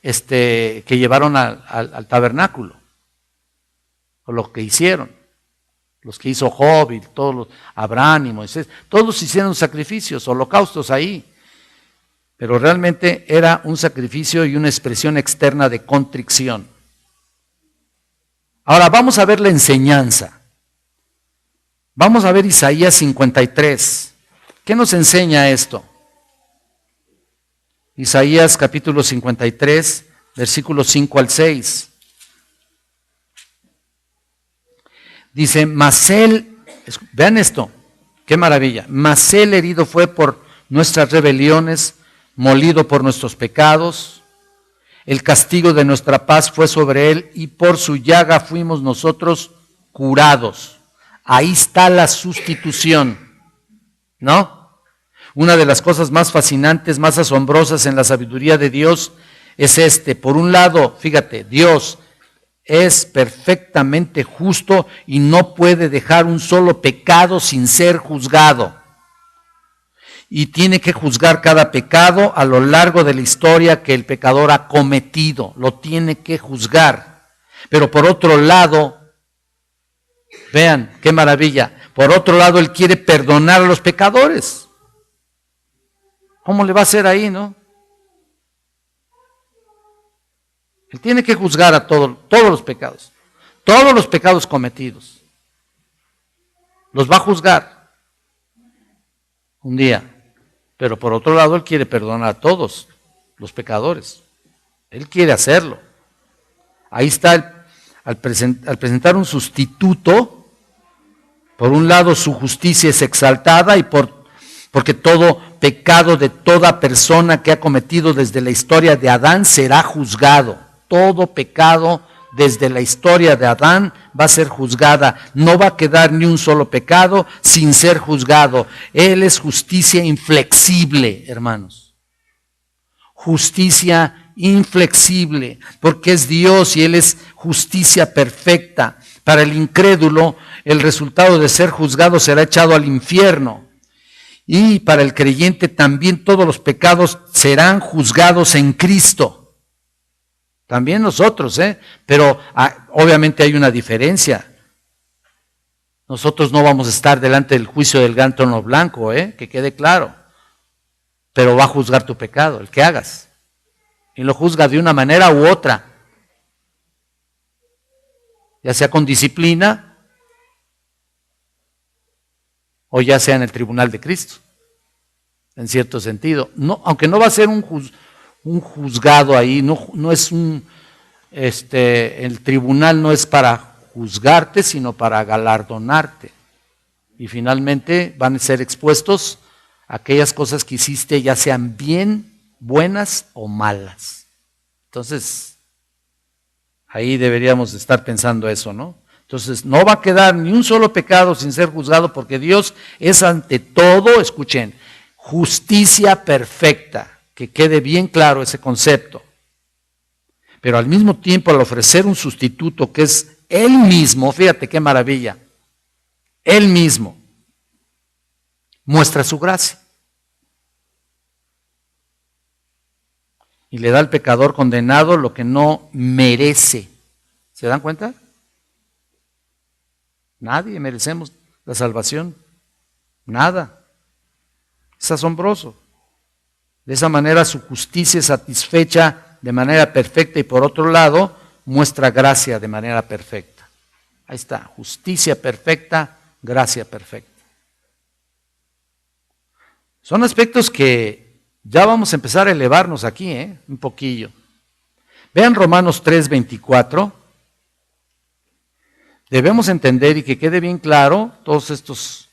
que llevaron al tabernáculo, o lo que hicieron. Los que hizo Job y todos los, Abraham y Moisés, todos hicieron sacrificios, holocaustos ahí. Pero realmente era un sacrificio y una expresión externa de contrición. Ahora vamos a ver la enseñanza. Vamos a ver Isaías 53. ¿Qué nos enseña esto? Isaías capítulo 53, versículos 5 al 6. Dice, mas él, vean esto, qué maravilla, mas él herido fue por nuestras rebeliones, molido por nuestros pecados, el castigo de nuestra paz fue sobre él y por su llaga fuimos nosotros curados. Ahí está la sustitución, ¿no? Una de las cosas más fascinantes, más asombrosas en la sabiduría de Dios es por un lado, fíjate, Dios es perfectamente justo y no puede dejar un solo pecado sin ser juzgado. Y tiene que juzgar cada pecado a lo largo de la historia que el pecador ha cometido. Lo tiene que juzgar. Pero por otro lado, vean qué maravilla, por otro lado Él quiere perdonar a los pecadores. ¿Cómo le va a hacer ahí, no? Él tiene que juzgar a todos los pecados cometidos. Los va a juzgar un día. Pero por otro lado, Él quiere perdonar a todos los pecadores. Él quiere hacerlo. Ahí está, al presentar un sustituto, por un lado su justicia es exaltada y porque todo pecado de toda persona que ha cometido desde la historia de Adán será juzgado. Todo pecado desde la historia de Adán va a ser juzgada. No va a quedar ni un solo pecado sin ser juzgado. Él es justicia inflexible, hermanos. Justicia inflexible, porque es Dios y Él es justicia perfecta. Para el incrédulo, el resultado de ser juzgado será echado al infierno. Y para el creyente también todos los pecados serán juzgados en Cristo. También nosotros, pero obviamente hay una diferencia. Nosotros no vamos a estar delante del juicio del gran trono blanco, que quede claro. Pero va a juzgar tu pecado, el que hagas. Y lo juzga de una manera u otra. Ya sea con disciplina o ya sea en el tribunal de Cristo. En cierto sentido. No, aunque no va a ser un juzgado ahí, no es el tribunal no es para juzgarte, sino para galardonarte. Y finalmente van a ser expuestos a aquellas cosas que hiciste, ya sean bien, buenas o malas. Entonces, ahí deberíamos estar pensando eso, ¿no? Entonces, no va a quedar ni un solo pecado sin ser juzgado, porque Dios es ante todo, escuchen, justicia perfecta. Que quede bien claro ese concepto. Pero al mismo tiempo, al ofrecer un sustituto que es Él mismo, fíjate qué maravilla, Él mismo muestra su gracia. Y le da al pecador condenado lo que no merece. ¿Se dan cuenta? Nadie merecemos la salvación. Nada. Es asombroso. De esa manera su justicia es satisfecha de manera perfecta y por otro lado muestra gracia de manera perfecta. Ahí está, justicia perfecta, gracia perfecta. Son aspectos que ya vamos a empezar a elevarnos aquí, un poquillo. Vean Romanos 3:24. Debemos entender y que quede bien claro todos estos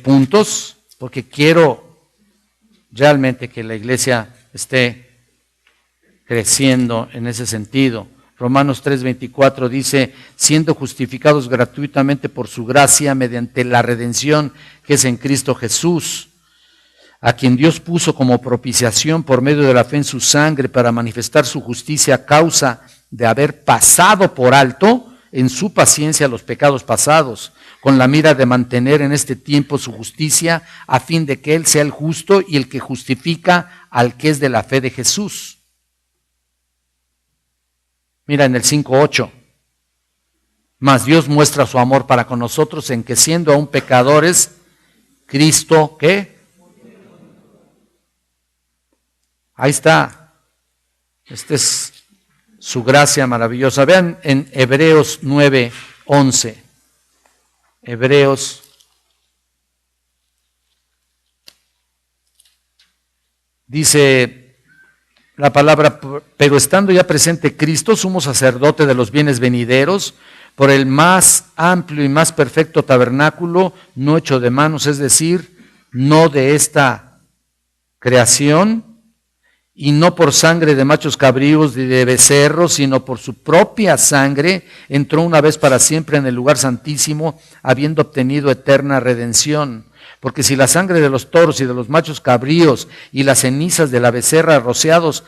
puntos, porque quiero realmente que la iglesia esté creciendo en ese sentido. Romanos 3:24 dice, siendo justificados gratuitamente por su gracia mediante la redención que es en Cristo Jesús, a quien Dios puso como propiciación por medio de la fe en su sangre para manifestar su justicia a causa de haber pasado por alto en su paciencia los pecados pasados, con la mira de mantener en este tiempo su justicia, a fin de que Él sea el justo y el que justifica al que es de la fe de Jesús. Mira en el 5:8, mas Dios muestra su amor para con nosotros en que siendo aún pecadores, Cristo, ¿qué? Ahí está. Esta es su gracia maravillosa. Vean en Hebreos 9:11. Hebreos dice la palabra, pero estando ya presente Cristo, sumo sacerdote de los bienes venideros, por el más amplio y más perfecto tabernáculo, no hecho de manos, es decir, no de esta creación, y no por sangre de machos cabríos ni de becerros, sino por su propia sangre, entró una vez para siempre en el lugar santísimo, habiendo obtenido eterna redención. Porque si la sangre de los toros y de los machos cabríos y las cenizas de la becerra rociados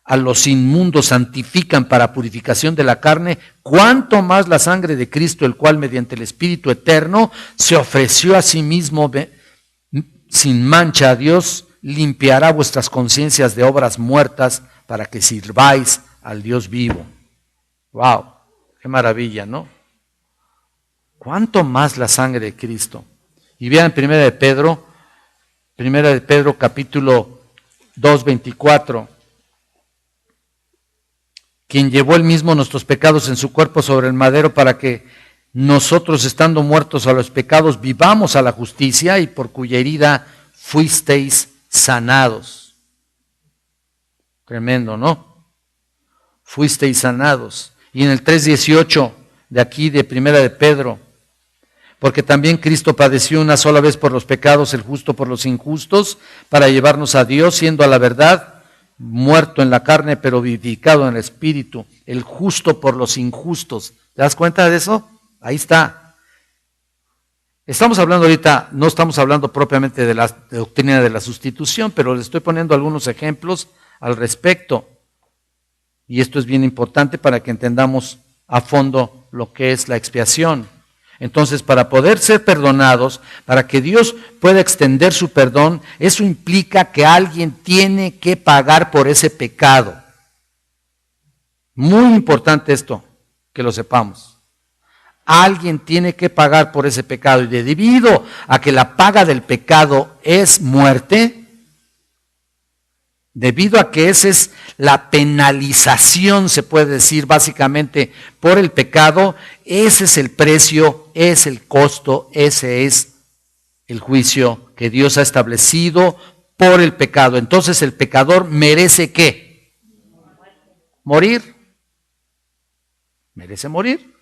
a los inmundos santifican para purificación de la carne, cuánto más la sangre de Cristo, el cual mediante el Espíritu eterno se ofreció a sí mismo sin mancha a Dios, limpiará vuestras conciencias de obras muertas para que sirváis al Dios vivo. ¡Wow! ¡Qué maravilla!, ¿no? ¿Cuánto más la sangre de Cristo? Y vean Primera de Pedro capítulo 2:24. Quien llevó él mismo nuestros pecados en su cuerpo sobre el madero para que nosotros, estando muertos a los pecados, vivamos a la justicia, y por cuya herida fuisteis sanados. Tremendo, ¿no? Fuisteis sanados. Y en el 3:18 de aquí de Primera de Pedro, porque también Cristo padeció una sola vez por los pecados, el justo por los injustos, para llevarnos a Dios, siendo a la verdad muerto en la carne, pero vivificado en el espíritu, el justo por los injustos. ¿Te das cuenta de eso? Ahí está. Estamos hablando ahorita, no estamos hablando propiamente de la doctrina de la sustitución, pero les estoy poniendo algunos ejemplos al respecto. Y esto es bien importante para que entendamos a fondo lo que es la expiación. Entonces, para poder ser perdonados, para que Dios pueda extender su perdón, eso implica que alguien tiene que pagar por ese pecado. Muy importante esto, que lo sepamos. Alguien tiene que pagar por ese pecado, y debido a que la paga del pecado es muerte, debido a que esa es la penalización, se puede decir básicamente, por el pecado, ese es el precio, es el costo, ese es el juicio que Dios ha establecido por el pecado. Entonces el pecador merece ¿qué? Morir. Merece morir.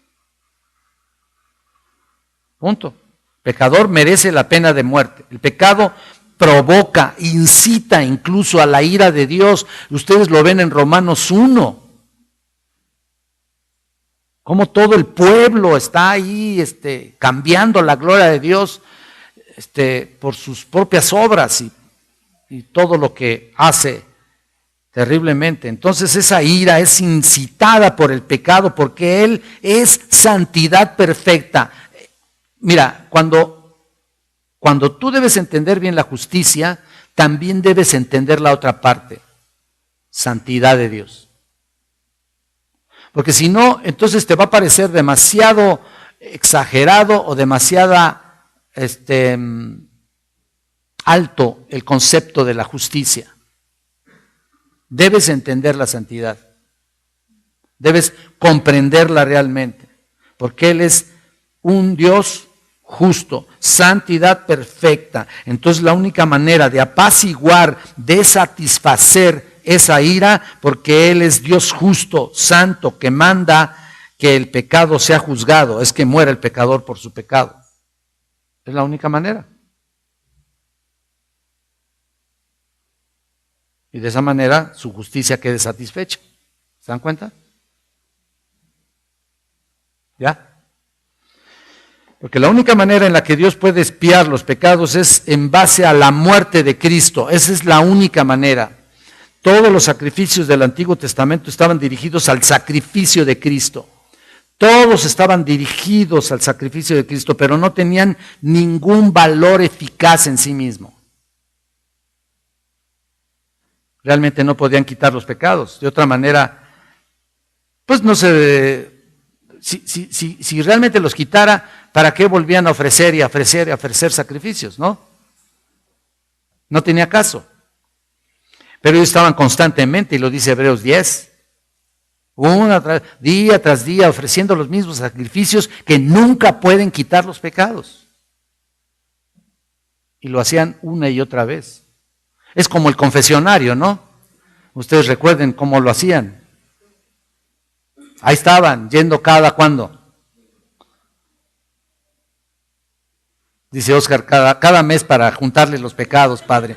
Punto. Pecador merece la pena de muerte. El pecado provoca, incita incluso a la ira de Dios. Ustedes lo ven en Romanos 1. Cómo todo el pueblo está ahí cambiando la gloria de Dios por sus propias obras y todo lo que hace terriblemente. Entonces esa ira es incitada por el pecado, porque Él es santidad perfecta. Mira, cuando tú debes entender bien la justicia, también debes entender la otra parte, santidad de Dios. Porque si no, entonces te va a parecer demasiado exagerado o demasiado alto el concepto de la justicia. Debes entender la santidad. Debes comprenderla realmente, porque Él es un Dios justo, santidad perfecta. Entonces la única manera de apaciguar, de satisfacer esa ira, porque Él es Dios justo, santo, que manda que el pecado sea juzgado, es que muera el pecador por su pecado. Es la única manera. Y de esa manera su justicia quede satisfecha. ¿Se dan cuenta? ¿Ya? Porque la única manera en la que Dios puede expiar los pecados es en base a la muerte de Cristo. Esa es la única manera. Todos los sacrificios del Antiguo Testamento estaban dirigidos al sacrificio de Cristo. Todos estaban dirigidos al sacrificio de Cristo, pero no tenían ningún valor eficaz en sí mismo. Realmente no podían quitar los pecados. De otra manera, pues no se... Si realmente los quitara, ¿para qué volvían a ofrecer y a ofrecer y a ofrecer sacrificios? No tenía caso. Pero ellos estaban constantemente, y lo dice Hebreos 10, día tras día ofreciendo los mismos sacrificios que nunca pueden quitar los pecados. Y lo hacían una y otra vez. Es como el confesionario, ¿no? Ustedes recuerden cómo lo hacían. Ahí estaban, yendo cada cuándo. Dice Oscar, cada mes para juntarle los pecados, Padre.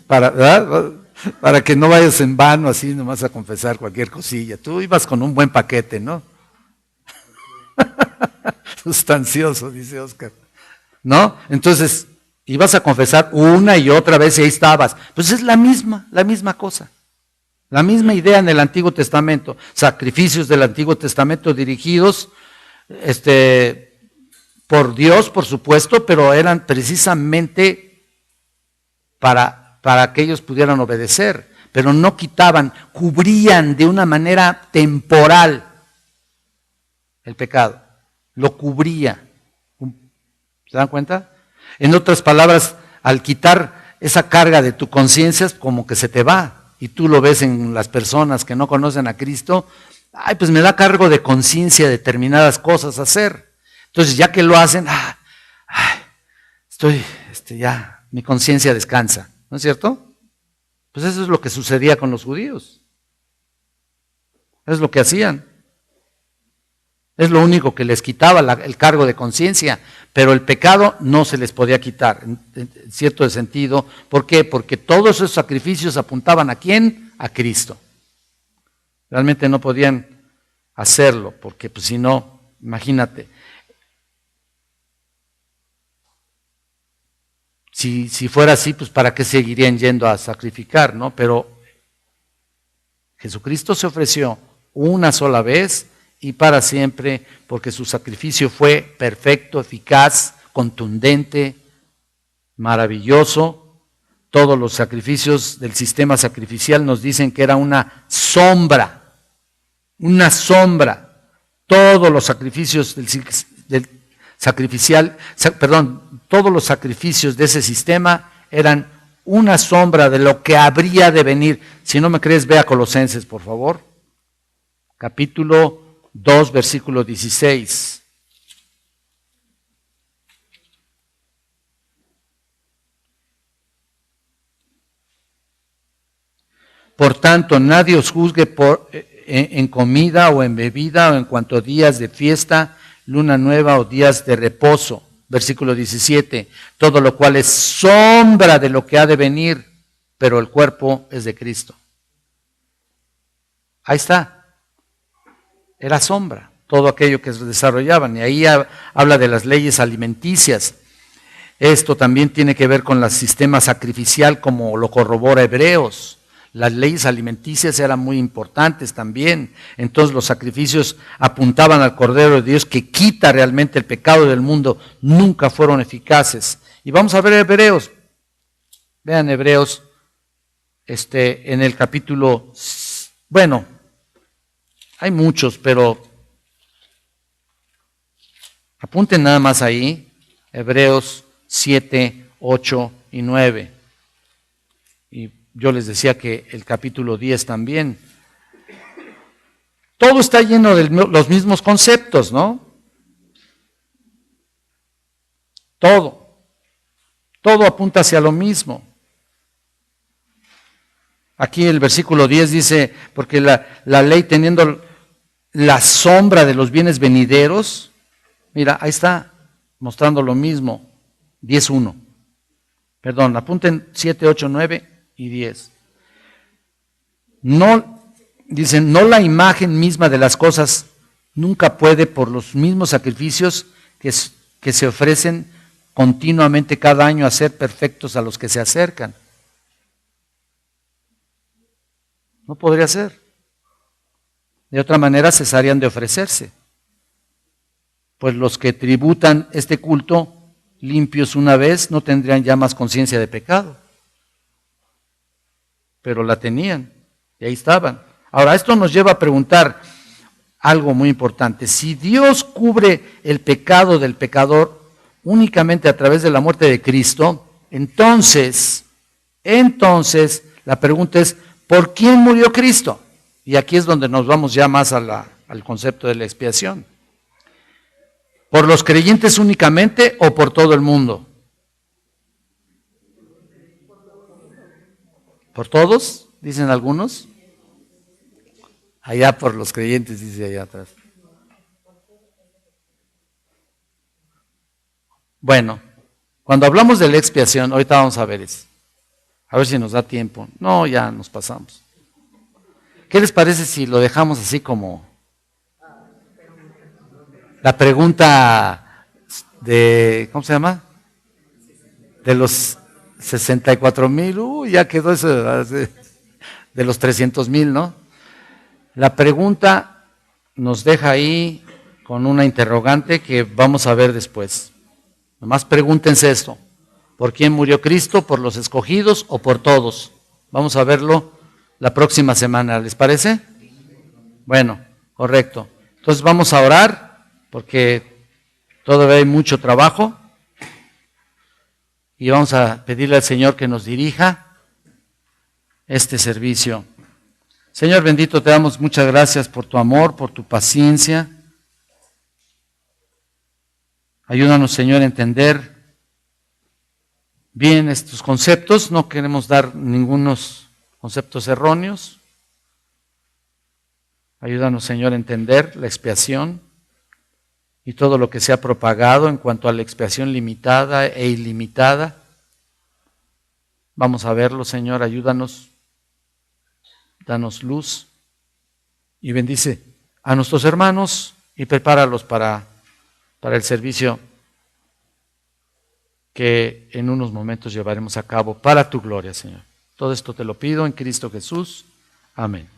Para que no vayas en vano así nomás a confesar cualquier cosilla. Tú ibas con un buen paquete, ¿no? Sustancioso, dice Oscar. ¿No? Entonces, ibas a confesar una y otra vez y ahí estabas. Pues es la misma cosa. La misma idea en el Antiguo Testamento. Sacrificios del Antiguo Testamento dirigidos por Dios, por supuesto, pero eran precisamente para que ellos pudieran obedecer, pero no quitaban, cubrían de una manera temporal el pecado, lo cubría. ¿Se dan cuenta? En otras palabras, al quitar esa carga de tu conciencia, como que se te va, y tú lo ves en las personas que no conocen a Cristo, pues me da cargo de conciencia determinadas cosas a hacer. Entonces, ya que lo hacen, ya, mi conciencia descansa. ¿No es cierto? Pues eso es lo que sucedía con los judíos. Es lo que hacían. Es lo único que les quitaba el cargo de conciencia, pero el pecado no se les podía quitar, en cierto sentido. ¿Por qué? Porque todos esos sacrificios apuntaban ¿a quién? A Cristo. Realmente no podían hacerlo, porque pues, si no, imagínate. Si fuera así, pues ¿para qué seguirían yendo a sacrificar, no? Pero Jesucristo se ofreció una sola vez y para siempre, porque su sacrificio fue perfecto, eficaz, contundente, maravilloso. Todos los sacrificios del sistema sacrificial nos dicen que era una sombra. Todos los sacrificios todos los sacrificios de ese sistema eran una sombra de lo que habría de venir. Si no me crees, ve a Colosenses, por favor. Capítulo 2, versículo 16. Por tanto, nadie os juzgue en comida o en bebida o en cuanto a días de fiesta, luna nueva o días de reposo. Versículo 17. Todo lo cual es sombra de lo que ha de venir, pero el cuerpo es de Cristo. Ahí está. Era sombra, todo aquello que se desarrollaban. Y ahí habla de las leyes alimenticias. Esto también tiene que ver con el sistema sacrificial, como lo corrobora Hebreos. Las leyes alimenticias eran muy importantes también. Entonces los sacrificios apuntaban al Cordero de Dios que quita realmente el pecado del mundo. Nunca fueron eficaces. Y vamos a ver Hebreos. Vean Hebreos en el capítulo, hay muchos, pero apunten nada más ahí, Hebreos 7, 8 y 9. Y yo les decía que el capítulo 10 también. Todo está lleno de los mismos conceptos, ¿no? Todo apunta hacia lo mismo. Aquí el versículo 10 dice, porque la ley teniendo la sombra de los bienes venideros, mira, ahí está mostrando lo mismo, 10.1. Perdón, apunten 7, 8, 9 y 10. No, dicen, no la imagen misma de las cosas nunca puede por los mismos sacrificios que se ofrecen continuamente cada año a ser perfectos a los que se acercan. No podría ser. De otra manera cesarían de ofrecerse. Pues los que tributan este culto limpios una vez no tendrían ya más conciencia de pecado. Pero la tenían y ahí estaban. Ahora, esto nos lleva a preguntar algo muy importante. Si Dios cubre el pecado del pecador únicamente a través de la muerte de Cristo, entonces la pregunta es, ¿por quién murió Cristo? Y aquí es donde nos vamos ya más al concepto de la expiación. ¿Por los creyentes únicamente o por todo el mundo? ¿Por todos? Dicen algunos. Allá por los creyentes, dice allá atrás. Bueno, cuando hablamos de la expiación, ahorita vamos a ver eso. A ver si nos da tiempo. No, ya nos pasamos. ¿Qué les parece si lo dejamos así como la pregunta de, ¿cómo se llama? De los 64,000, ya quedó eso de los 300,000, ¿no? La pregunta nos deja ahí con una interrogante que vamos a ver después. Nomás pregúntense esto. ¿Por quién murió Cristo? ¿Por los escogidos o por todos? Vamos a verlo la próxima semana. ¿Les parece? Bueno, correcto. Entonces vamos a orar porque todavía hay mucho trabajo y vamos a pedirle al Señor que nos dirija este servicio. Señor bendito, te damos muchas gracias por tu amor, por tu paciencia. Ayúdanos, Señor, a entender bien estos conceptos. No queremos dar ningunos conceptos erróneos. Ayúdanos, Señor, a entender la expiación y todo lo que se ha propagado en cuanto a la expiación limitada e ilimitada. Vamos a verlo, Señor, ayúdanos, danos luz y bendice a nuestros hermanos y prepáralos para el servicio que en unos momentos llevaremos a cabo para tu gloria, Señor. Todo esto te lo pido en Cristo Jesús. Amén.